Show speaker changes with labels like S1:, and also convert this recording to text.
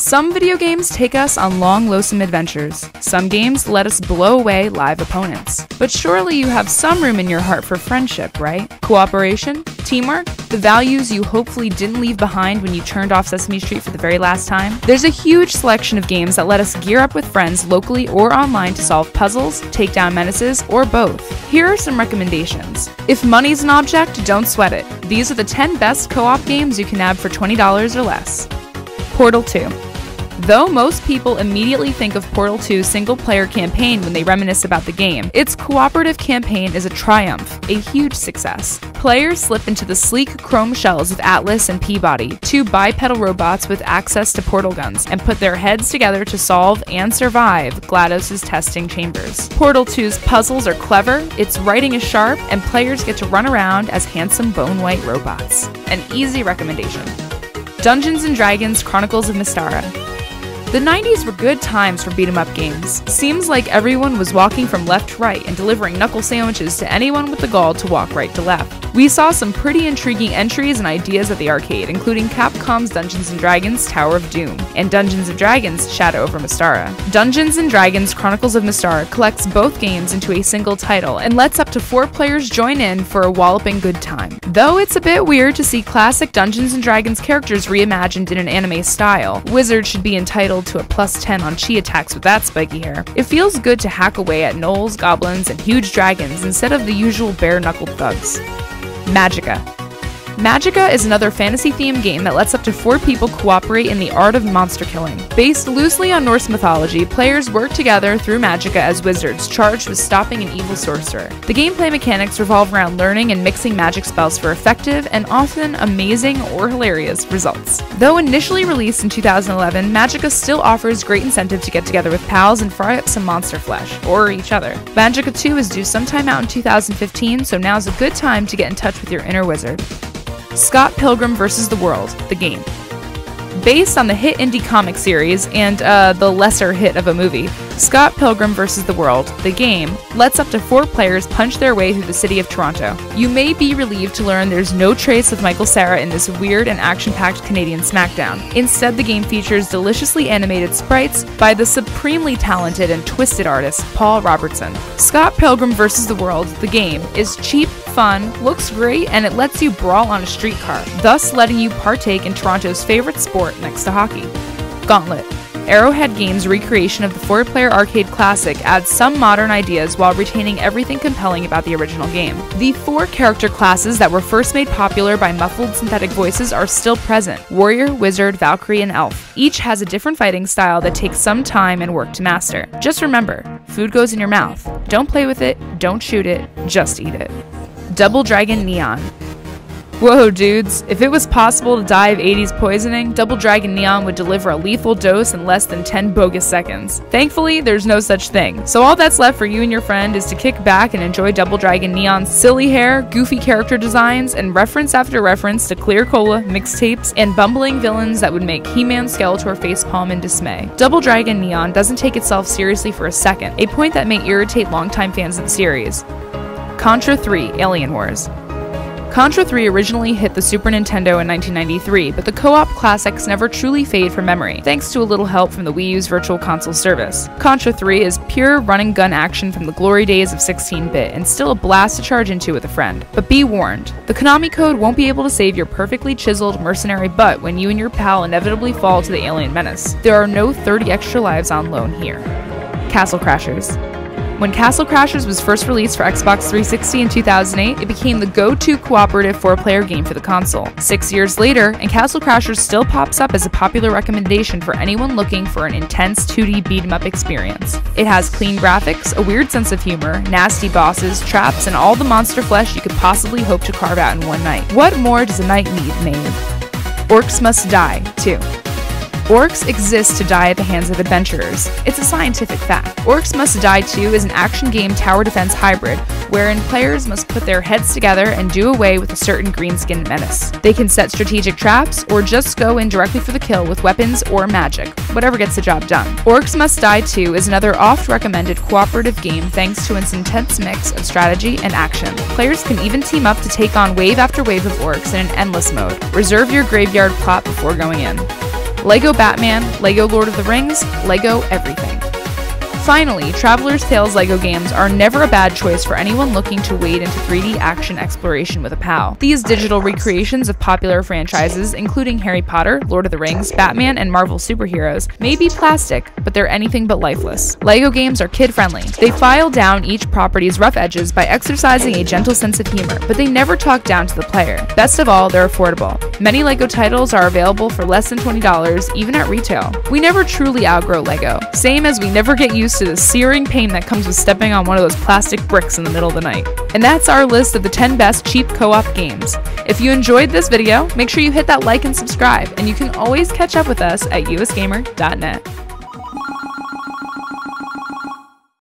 S1: Some video games take us on long, loathsome adventures. Some games let us blow away live opponents. But surely you have some room in your heart for friendship, right? Cooperation? Teamwork? The values you hopefully didn't leave behind when you turned off Sesame Street for the very last time? There's a huge selection of games that let us gear up with friends locally or online to solve puzzles, take down menaces, or both. Here are some recommendations. If money's an object, don't sweat it. These are the 10 best co-op games you can nab for $20 or less. Portal 2. Though most people immediately think of Portal 2's single-player campaign when they reminisce about the game, its cooperative campaign is a triumph, a huge success. Players slip into the sleek chrome shells of Atlas and Peabody, two bipedal robots with access to portal guns, and put their heads together to solve and survive GLaDOS' testing chambers. Portal 2's puzzles are clever, its writing is sharp, and players get to run around as handsome bone-white robots. An easy recommendation. Dungeons & Dragons: Chronicles of MYSTARA. The 90s were good times for beat-em-up games. Seems like everyone was walking from left to right and delivering knuckle sandwiches to anyone with the gall to walk right to left. We saw some pretty intriguing entries and ideas at the arcade, including Capcom's Dungeons & Dragons Tower of Doom and Dungeons & Dragons Shadow over MYSTARA. Dungeons & Dragons Chronicles of MYSTARA collects both games into a single title and lets up to 4 players join in for a walloping good time. Though it's a bit weird to see classic Dungeons & Dragons characters reimagined in an anime style, Wizard should be entitled to a +10 on chi attacks with that spiky hair. It feels good to hack away at gnolls, goblins, and huge dragons instead of the usual bare-knuckled thugs. Magicka. Magicka is another fantasy-themed game that lets up to 4 people cooperate in the art of monster killing. Based loosely on Norse mythology, players work together through Magicka as wizards charged with stopping an evil sorcerer. The gameplay mechanics revolve around learning and mixing magic spells for effective and often amazing or hilarious results. Though initially released in 2011, Magicka still offers great incentive to get together with pals and fry up some monster flesh, or each other. Magicka 2 is due sometime out in 2015, so now's a good time to get in touch with your inner wizard. Scott Pilgrim vs. the World, the game. Based on the hit indie comic series and the lesser hit of a movie, Scott Pilgrim vs. the World, the game, lets up to 4 players punch their way through the city of Toronto. You may be relieved to learn there's no trace of Michael Cera in this weird and action-packed Canadian smackdown. Instead, the game features deliciously animated sprites by the supremely talented and twisted artist Paul Robertson. Scott Pilgrim vs. the World, the game, is cheap, fun, looks great, and it lets you brawl on a streetcar, thus letting you partake in Toronto's favorite sport next to hockey. Gauntlet. Arrowhead Games' recreation of the 4-player arcade classic adds some modern ideas while retaining everything compelling about the original game. The 4 character classes that were first made popular by muffled synthetic voices are still present: Warrior, Wizard, Valkyrie, and Elf. Each has a different fighting style that takes some time and work to master. Just remember, food goes in your mouth. Don't play with it, don't shoot it, just eat it. Double Dragon Neon. Whoa dudes, if it was possible to die of 80s poisoning, Double Dragon Neon would deliver a lethal dose in less than 10 bogus seconds. Thankfully, there's no such thing, so all that's left for you and your friend is to kick back and enjoy Double Dragon Neon's silly hair, goofy character designs, and reference after reference to Clear Cola, mixtapes, and bumbling villains that would make He-Man Skeletor facepalm in dismay. Double Dragon Neon doesn't take itself seriously for a second, a point that may irritate longtime fans of the series. Contra 3: Alien Wars. Contra 3 originally hit the Super Nintendo in 1993, but the co-op classics never truly fade from memory, thanks to a little help from the Wii U's Virtual Console service. Contra 3 is pure run-and-gun action from the glory days of 16-bit, and still a blast to charge into with a friend. But be warned, the Konami code won't be able to save your perfectly chiseled mercenary butt when you and your pal inevitably fall to the alien menace. There are no 30 extra lives on loan here. Castle Crashers. When Castle Crashers was first released for Xbox 360 in 2008, it became the go-to cooperative 4-player game for the console. 6 years later, and Castle Crashers still pops up as a popular recommendation for anyone looking for an intense 2D beat-em-up experience. It has clean graphics, a weird sense of humor, nasty bosses, traps, and all the monster flesh you could possibly hope to carve out in one night. What more does a night need, Maeve? Orcs Must Die, 2. Orcs exist to die at the hands of adventurers. It's a scientific fact. Orcs Must Die 2 is an action game tower defense hybrid, wherein players must put their heads together and do away with a certain green-skinned menace. They can set strategic traps, or just go in directly for the kill with weapons or magic, whatever gets the job done. Orcs Must Die 2 is another oft-recommended cooperative game thanks to its intense mix of strategy and action. Players can even team up to take on wave after wave of orcs in an endless mode. Reserve your graveyard plot before going in. Lego Batman, Lego Lord of the Rings, Lego everything. Finally, Traveler's Tales LEGO games are never a bad choice for anyone looking to wade into 3D action exploration with a pal. These digital recreations of popular franchises, including Harry Potter, Lord of the Rings, Batman, and Marvel superheroes, may be plastic, but they're anything but lifeless. LEGO games are kid-friendly. They file down each property's rough edges by exercising a gentle sense of humor, but they never talk down to the player. Best of all, they're affordable. Many LEGO titles are available for less than $20, even at retail. We never truly outgrow LEGO, same as we never get used to the searing pain that comes with stepping on one of those plastic bricks in the middle of the night. And that's our list of the 10 best cheap co-op games. If you enjoyed this video, make sure you hit that like and subscribe, and you can always catch up with us at usgamer.net.